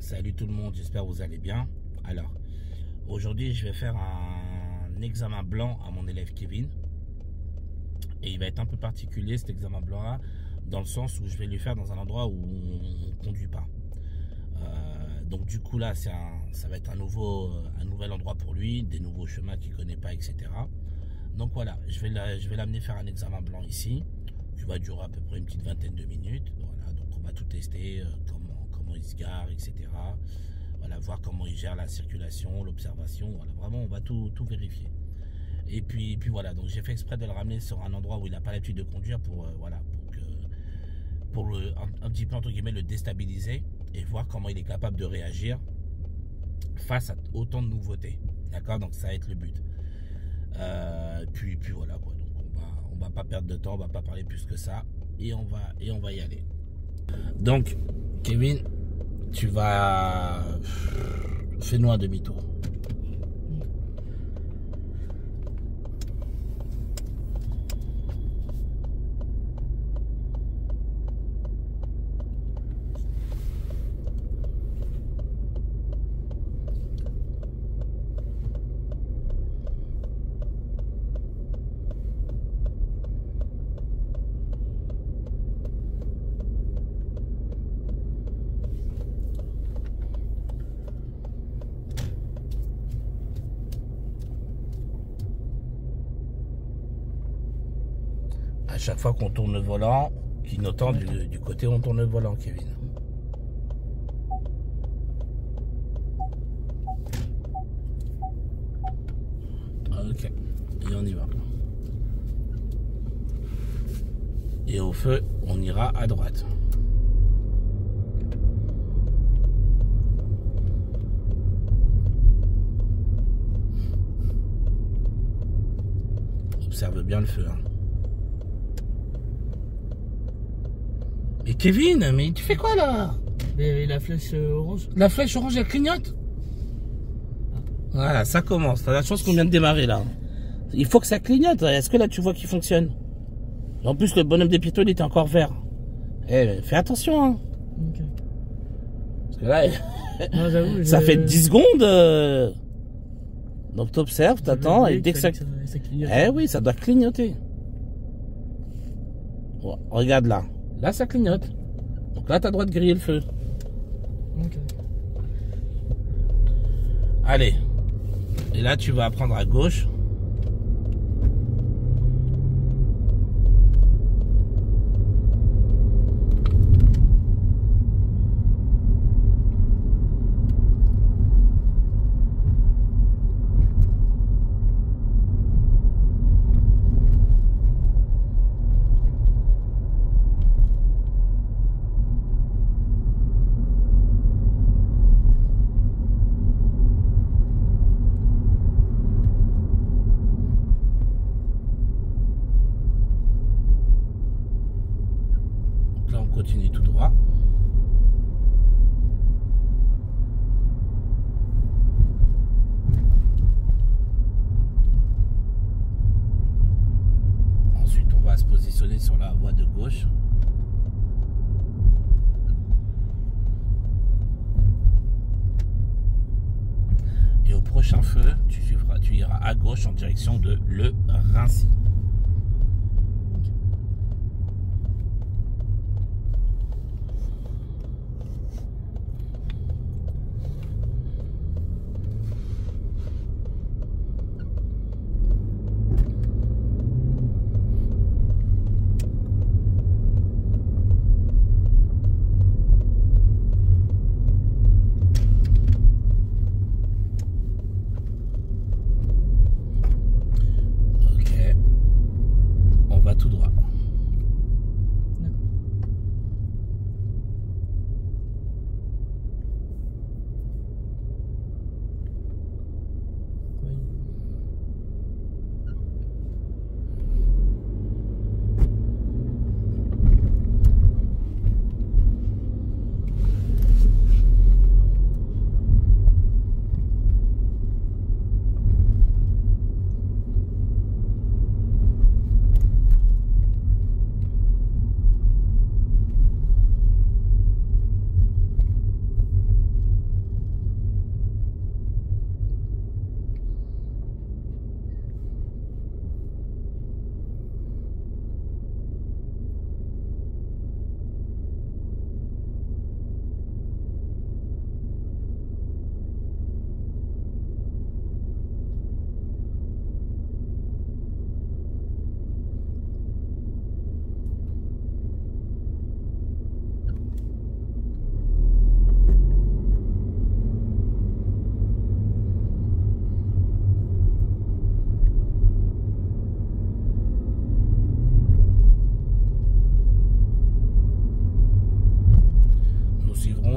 Salut tout le monde, j'espère que vous allez bien. Alors, aujourd'hui je vais faire un examen blanc à mon élève Kevin. Et il va être un peu particulier cet examen blanc là, dans le sens où je vais lui faire dans un endroit où on ne conduit pas. Donc du coup là, ça va être un nouvel endroit pour lui, des nouveaux chemins qu'il ne connaît pas, etc. Donc voilà, je vais l'amener faire un examen blanc ici, qui va durer à peu près une petite vingtaine de minutes. Voilà, donc on va tout tester, comment il se gare, etc. Voilà, voir comment il gère la circulation, l'observation. Voilà, vraiment, on va tout vérifier. Et puis voilà, donc j'ai fait exprès de le ramener sur un endroit où il n'a pas l'habitude de conduire pour un petit peu entre guillemets le déstabiliser et voir comment il est capable de réagir face à autant de nouveautés. D'accord, donc ça va être le but. Puis voilà quoi. Donc on va pas perdre de temps, on va pas parler plus que ça et on va y aller. Donc Kevin, tu vas fais-nous un demi-tour. À chaque fois qu'on tourne le volant, clignotant du côté où on tourne le volant, Kevin. Ok, et on y va. Et au feu, on ira à droite. Observe bien le feu, hein. Mais Kevin, mais tu fais quoi là? Mais la flèche orange. La flèche orange, elle clignote. Voilà, ça commence. T'as la chance qu'on vient de démarrer là. Il faut que ça clignote. Est-ce que là tu vois qu'il fonctionne? En plus, le bonhomme des piétons, il était encore vert. Eh, fais attention, hein. Okay. Parce que là, non, ça fait 10 secondes. Donc t'observes, t'attends, et dès que ça clignote. Eh oui, ça doit clignoter. Bon, regarde là. Là, ça clignote. Donc là, t'as le droit de griller le feu. Okay. Allez. Et là, tu vas prendre à gauche. Continue tout droit. Ensuite, on va se positionner sur la voie de gauche. Et au prochain feu, tu iras à gauche en direction de Le Raincy.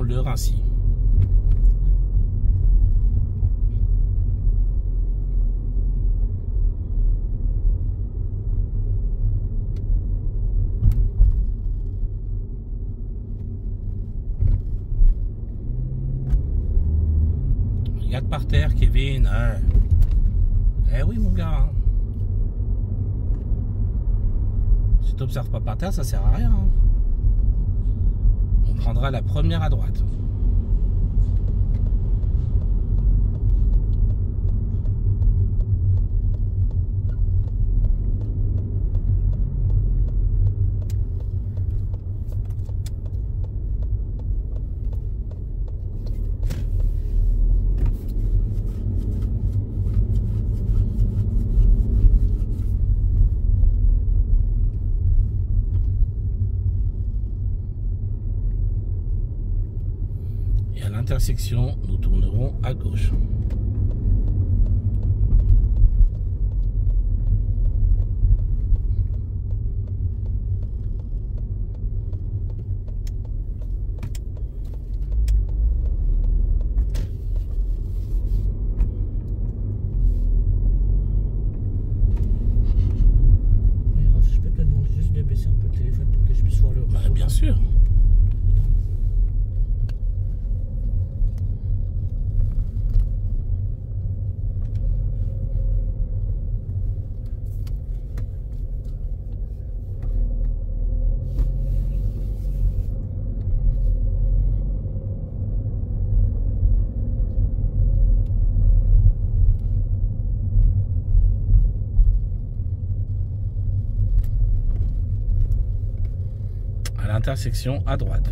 le Rincy. Regarde par terre, Kevin. Eh oui, mon gars. Si tu n'observes pas par terre, ça sert à rien. On prendra la première à droite. Et à l'intersection, nous tournerons à gauche. Mais Raph, je peux te demander juste de baisser un peu le téléphone pour que je puisse voir le Bah, réseau, bien là. sûr. À l'intersection à droite.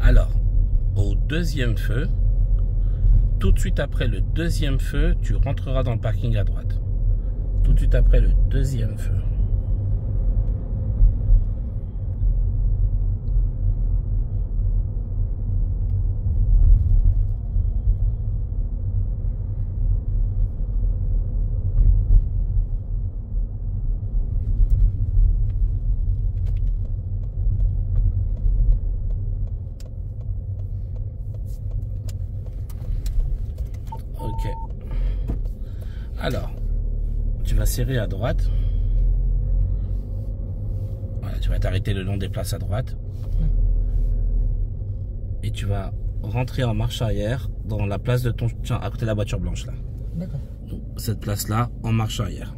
Alors, au deuxième feu, tout de suite après le deuxième feu, tu rentreras dans le parking à droite. Tout de suite après le deuxième feu. Ok. Alors, tu vas serrer à droite. Voilà, tu vas t'arrêter le long des places à droite. Et tu vas rentrer en marche arrière dans la place de ton... Tiens, à côté de la voiture blanche là. D'accord. Cette place-là, en marche arrière.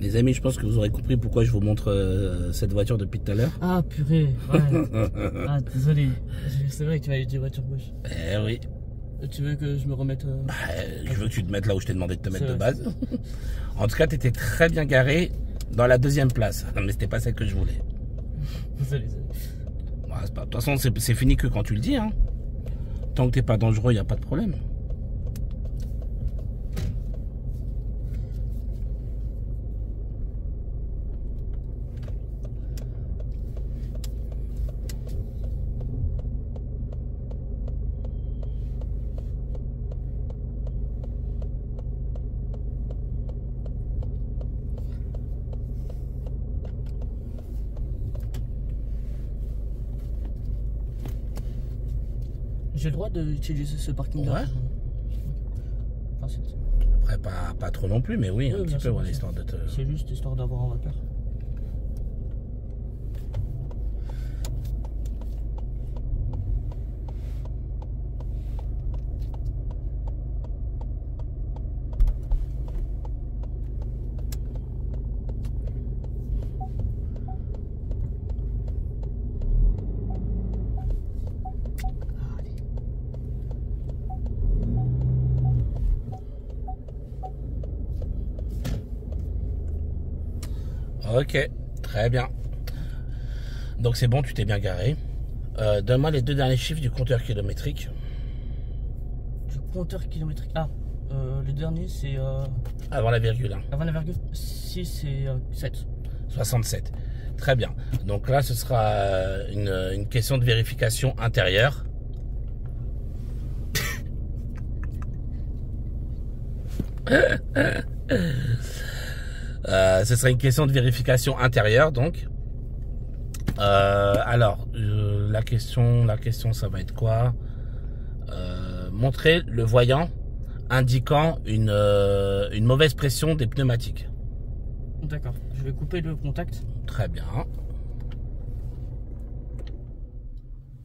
Les amis, je pense que vous aurez compris pourquoi je vous montre cette voiture depuis tout à l'heure. Ah purée, ouais. Ah désolé, c'est vrai que tu m'avais dit voiture gauche. Eh oui. Tu veux que je me remette Je veux que tu te mettes là où je t'ai demandé de te mettre de vrai, base. En tout cas, tu étais très bien garé dans la deuxième place. Mais c'était pas celle que je voulais. Désolé. Bon, de toute façon, c'est fini que quand tu le dis. Hein. Tant que t'es pas dangereux, il n'y a pas de problème. J'ai le droit d'utiliser ce parking-là? Ouais. Enfin, Après, pas trop non plus, mais oui, un petit peu, voilà, histoire de te... C'est juste histoire d'avoir un repère. Ok, très bien. Donc c'est bon, tu t'es bien garé. Donne-moi les 2 derniers chiffres du compteur kilométrique. Du compteur kilométrique. Ah, le dernier c'est... Avant la virgule. Hein. Avant la virgule, 6 et 7. 67. Très bien. Donc là, ce sera une question de vérification intérieure. Ce sera une question de vérification intérieure, donc. Alors, la question, ça va être quoi? Montrer le voyant indiquant une mauvaise pression des pneumatiques. D'accord. Je vais couper le contact. Très bien.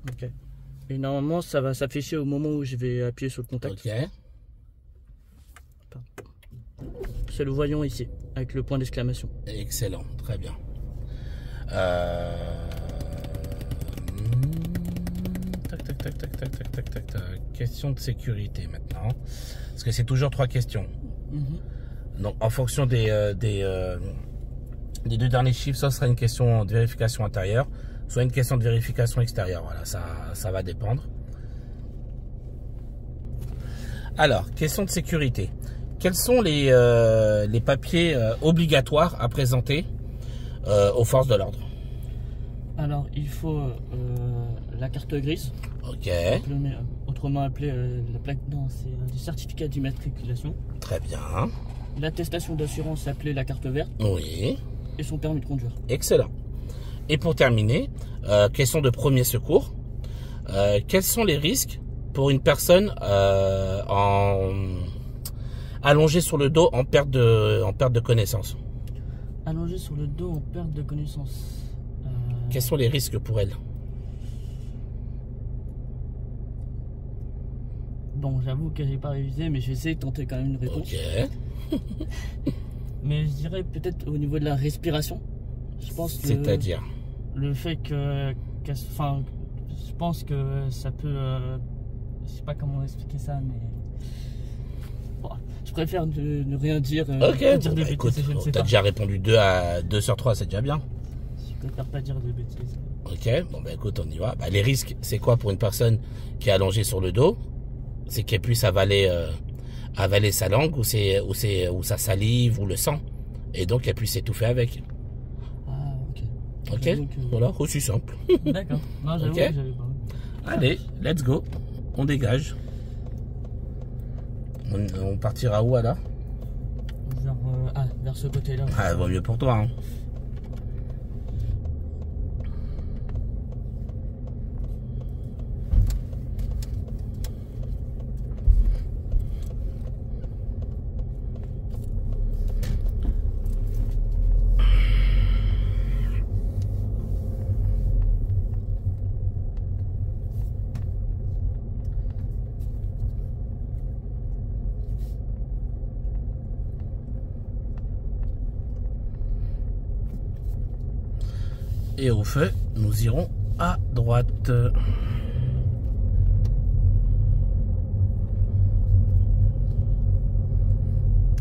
Ok. Et normalement, ça va s'afficher au moment où je vais appuyer sur le contact. Ok. C'est le voyant ici, avec le point d'exclamation. Excellent, très bien. Tac. Question de sécurité maintenant. Parce que c'est toujours 3 questions. Donc en fonction des 2 derniers chiffres, ça sera une question de vérification intérieure, soit une question de vérification extérieure. Voilà, ça va dépendre. Alors, question de sécurité. Quels sont les papiers obligatoires à présenter aux forces de l'ordre? Alors, il faut la carte grise. Ok. Autrement appelée la plaque. Non, c'est du certificat d'immatriculation. Très bien. L'attestation d'assurance appelée la carte verte. Oui. Et son permis de conduire. Excellent. Et pour terminer, question de premier secours. Quels sont les risques pour une personne allongée sur le dos en perte de connaissance? Allongée sur le dos en perte de connaissance. Quels sont les risques pour elle? Bon, j'avoue que j'ai pas révisé, mais je vais essayer de tenter quand même une réponse. Ok. Mais je dirais peut-être au niveau de la respiration. Je pense que C'est-à-dire? le fait que enfin, je pense que ça peut... je sais pas comment expliquer ça, mais... Bon, je préfère ne rien dire. Ok, dire des bêtises, écoute, je ne sais t'as pas. déjà répondu 2 sur 3, c'est déjà bien. Je préfère pas dire de bêtises. Ok, bon bah écoute, on y va. Bah, les risques, c'est quoi pour une personne qui est allongée sur le dos? C'est qu'elle puisse avaler sa langue ou sa salive ou le sang. Et donc elle puisse s'étouffer avec. Ah, ok. Ok, voilà, aussi simple. D'accord. Non, j'avoue Okay. que j'avais pas. Allez, let's go. On dégage. On partira où alors? Vers ce côté-là. Ah, vaut mieux pour toi. Hein. Et au feu, nous irons à droite.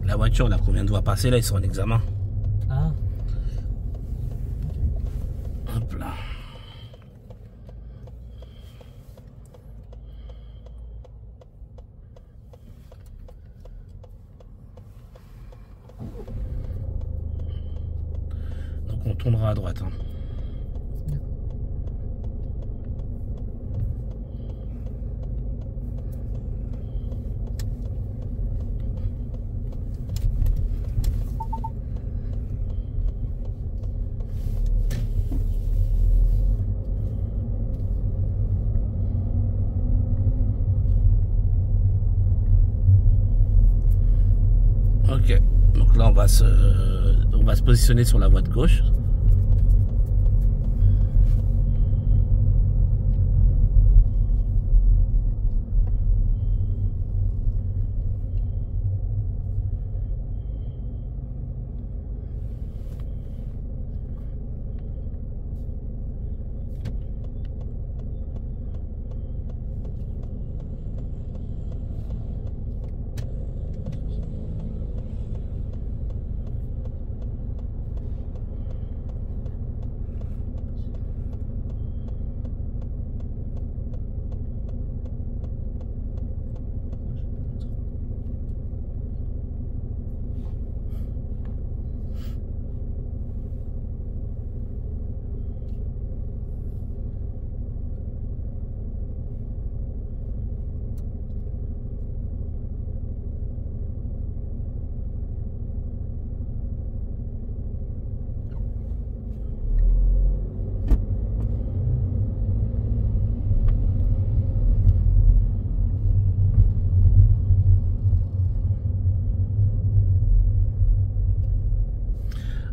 La voiture, là, qu'on vient de voir passer, là, ils sont en examen. Ah. Hop là. Donc on tournera à droite. Hein. Ok, donc là on va se positionner sur la voie de gauche.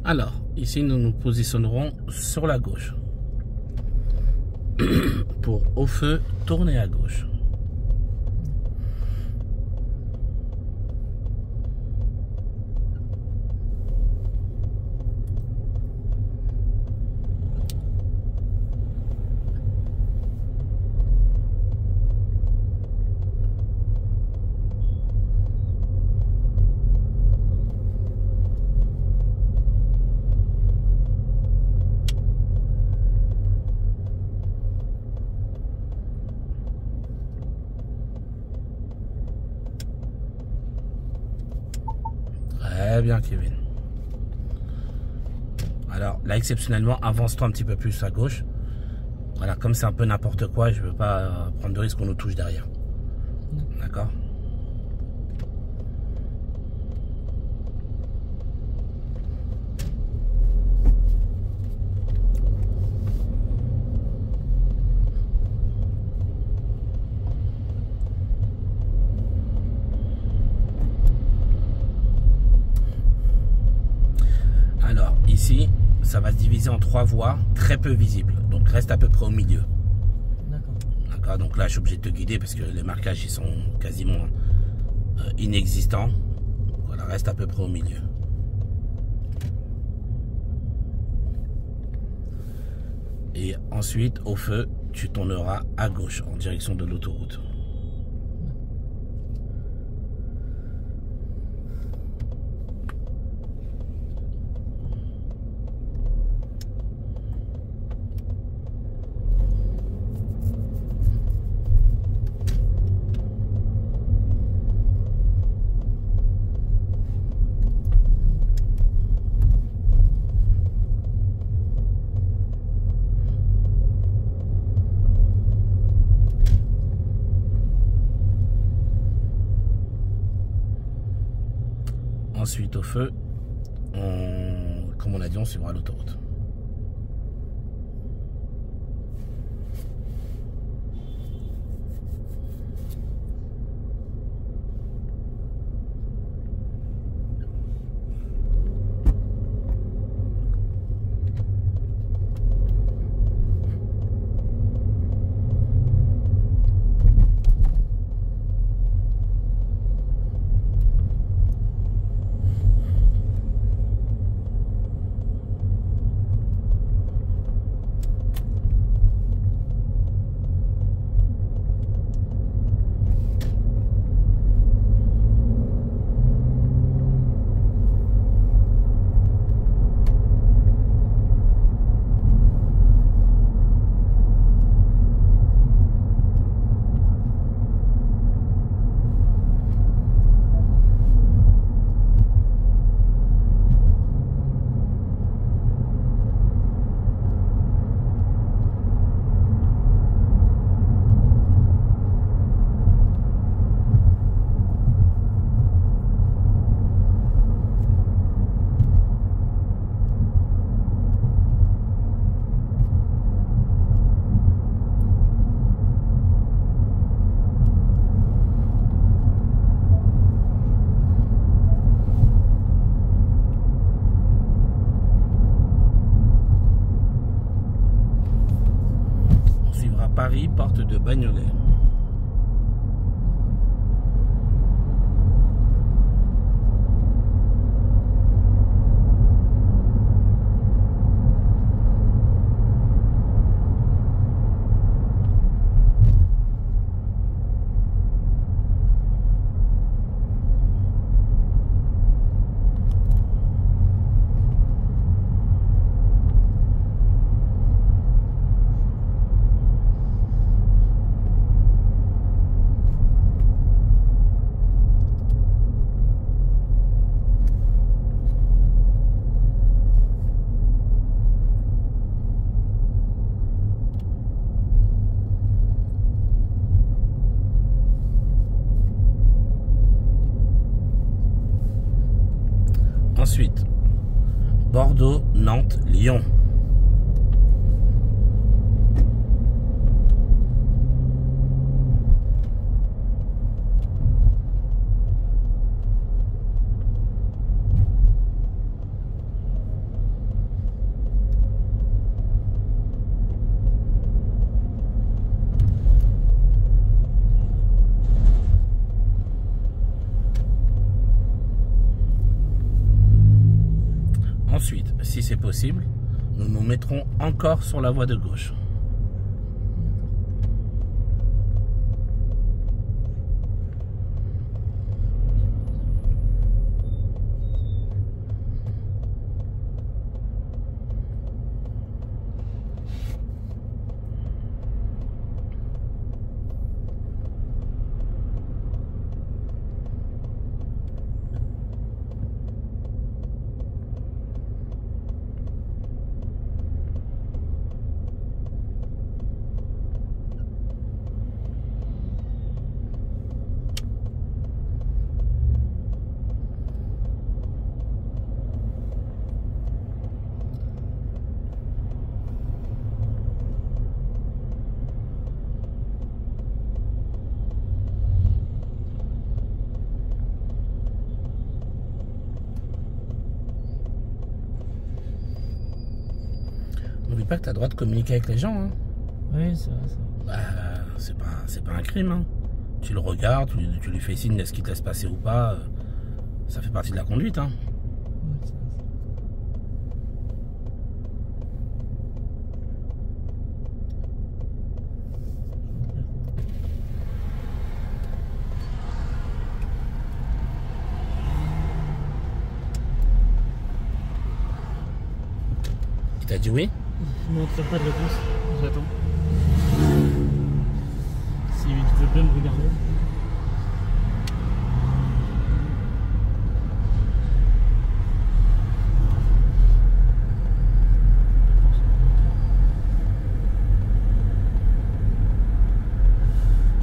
Alors, ici, nous nous positionnerons sur la gauche. Pour, au feu, tourner à gauche. Très bien, Kevin. Alors là, exceptionnellement, avance-toi un petit peu plus à gauche. Voilà, comme c'est un peu n'importe quoi, je veux pas prendre de risque qu'on nous touche derrière. D'accord ? Alors, ici, ça va se diviser en 3 voies, très peu visibles. Donc, reste à peu près au milieu. D'accord. D'accord, donc là, je suis obligé de te guider parce que les marquages, ils sont quasiment inexistants. Voilà, reste à peu près au milieu. Et ensuite, au feu, tu tourneras à gauche en direction de l'autoroute. Ensuite, au feu, comme on a dit, on suivra l'autoroute. Paris, porte de Bagnolet. Ensuite, Bordeaux, Nantes, Lyon. Ensuite, si c'est possible, nous nous mettrons encore sur la voie de gauche. N'oublie pas que tu as le droit de communiquer avec les gens. Hein. Oui, c'est vrai, C'est pas un crime. Hein. Tu le regardes, tu lui fais signe de ce qu'il te laisse passer ou pas. Ça fait partie de la conduite. Hein. Ouais, c'est vrai. Il t'a dit oui? Je ne montre pas de réponse, j'attends. Si tu veux bien me regarder.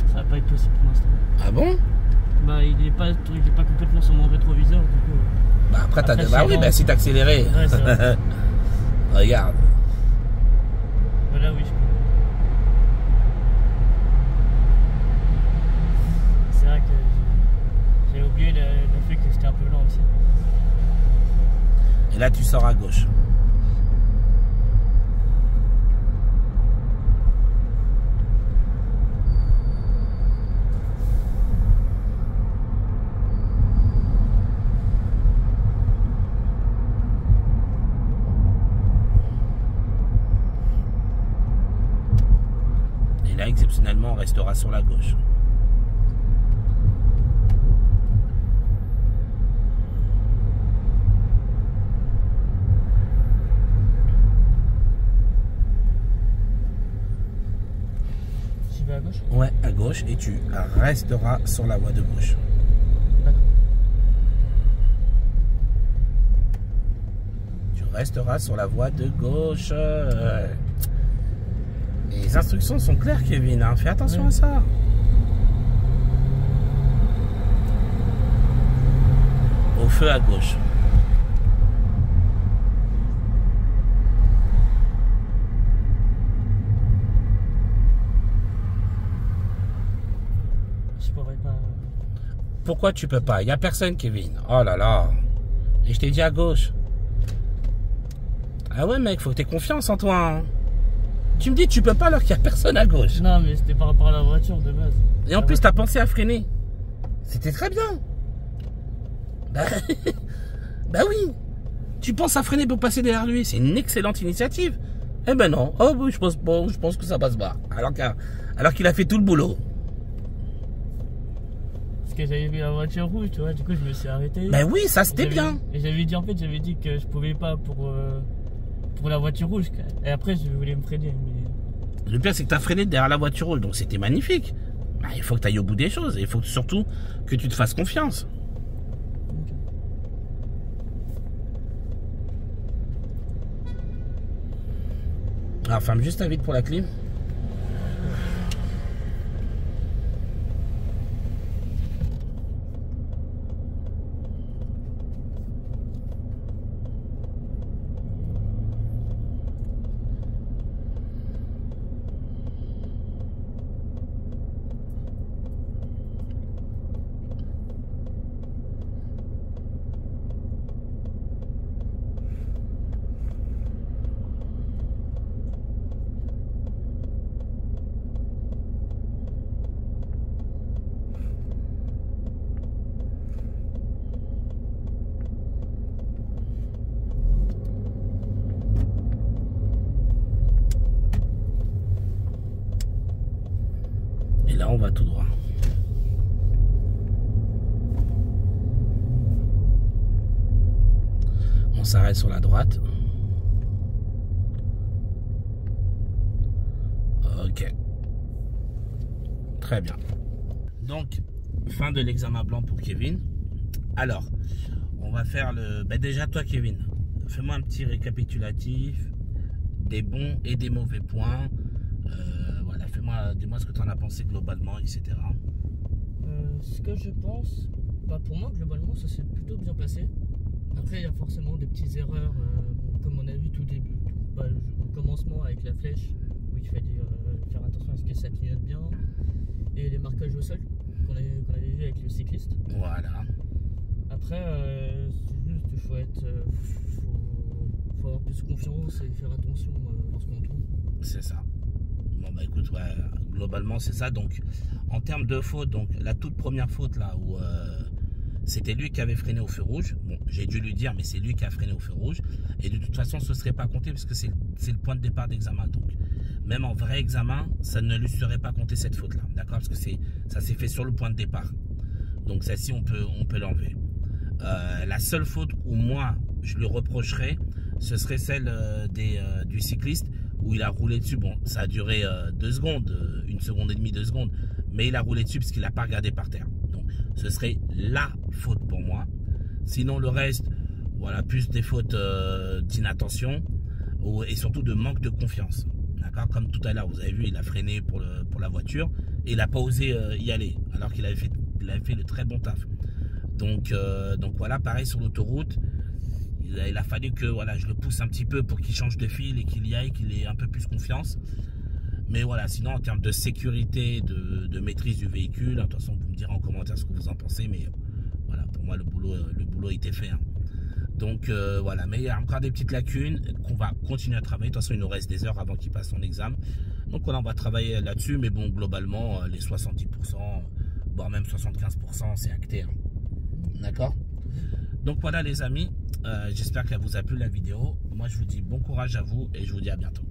Ça va pas être possible pour l'instant. Ah bon? Bah il est pas complètement sur mon rétroviseur du coup. Bah après t'as... Après, Bah oui, bon. bah si t'as accéléré. Ouais, c'est vrai. Regarde. Voilà, oui, je peux. C'est vrai que j'ai oublié le fait que c'était un peu lent aussi. Et là tu sors à gauche. Et là exceptionnellement on restera sur la gauche. J'y vais à gauche? Ouais, à gauche et tu resteras sur la voie de gauche. D'accord. Tu resteras sur la voie de gauche. Les instructions sont claires, Kevin. Hein. Fais attention à ça. Au feu à gauche. Je pourrais pas. Pourquoi tu peux pas? Il n'y a personne, Kevin. Oh là là. Et je t'ai dit à gauche. Ah ouais, mec, faut que tu aies confiance en toi. Hein. Tu me dis tu peux pas alors qu'il n'y a personne à gauche. Non, mais c'était par rapport à la voiture de base. Et en plus, tu as pensé à freiner. C'était très bien. Bah, bah oui. Tu penses à freiner pour passer derrière lui. C'est une excellente initiative. Eh ben non. Oh oui, je pense que ça passe pas. Alors qu'il a fait tout le boulot. Parce que j'avais vu la voiture rouge, tu vois, du coup je me suis arrêté. Ben oui, ça c'était bien. Et j'avais dit que je pouvais pas pour la voiture rouge. Et après je voulais me freiner. Mais... Le pire c'est que tu as freiné derrière la voiture rouge, donc c'était magnifique. Ben, il faut que tu ailles au bout des choses. Il faut surtout que tu te fasses confiance. Okay. Alors ferme juste ta vitre pour la clim. Et là, on va tout droit. On s'arrête sur la droite. Ok. Très bien. Donc, fin de l'examen blanc pour Kevin. Alors, on va faire le... Ben déjà, toi, Kevin, fais-moi un petit récapitulatif des bons et des mauvais points. Voilà, dis-moi ce que tu en as pensé globalement, etc. Ce que je pense, bah pour moi, globalement, ça s'est plutôt bien passé. Après, il y a forcément des petites erreurs, comme on a vu tout début, au commencement avec la flèche, où il fallait faire attention à ce que ça clignote bien, et les marquages au sol qu'on avait vu avec le cycliste. Voilà. Après, c'est juste qu'il faut avoir plus confiance et faire attention lorsqu'on tourne. C'est ça. Bon bah écoute, ouais, globalement c'est ça. Donc en termes de faute, donc la toute première faute là où c'était lui qui avait freiné au feu rouge. Bon, j'ai dû lui dire, mais c'est lui qui a freiné au feu rouge. Et de toute façon, ce ne serait pas compté parce que c'est le point de départ d'examen. Donc même en vrai examen, ça ne lui serait pas compté cette faute là, d'accord? Parce que ça s'est fait sur le point de départ. Donc celle-ci on peut l'enlever. La seule faute où moi je lui reprocherais, ce serait celle du cycliste où il a roulé dessus. Bon, ça a duré 2 secondes, 1 seconde et demie, 2 secondes, mais il a roulé dessus parce qu'il n'a pas regardé par terre. Donc ce serait la faute pour moi. Sinon le reste, voilà, plus des fautes d'inattention et surtout de manque de confiance. D'accord, comme tout à l'heure, vous avez vu, il a freiné pour la voiture et il n'a pas osé y aller alors qu'il avait fait le très bon taf. Donc voilà, pareil sur l'autoroute, il a fallu que voilà, je le pousse un petit peu pour qu'il change de fil et qu'il y aille, qu'il ait un peu plus confiance. Mais voilà, sinon en termes de sécurité, de maîtrise du véhicule, de toute façon vous me direz en commentaire ce que vous en pensez, mais voilà, pour moi le boulot était fait. Hein. Donc voilà, mais il y a encore des petites lacunes qu'on va continuer à travailler. De toute façon, il nous reste des heures avant qu'il passe son examen. Donc voilà, on va travailler là-dessus, mais bon, globalement, les 70%, voire même 75%, c'est acté. Hein. D'accord? Donc voilà les amis, j'espère qu'elle vous a plu la vidéo. Moi je vous dis bon courage à vous et je vous dis à bientôt.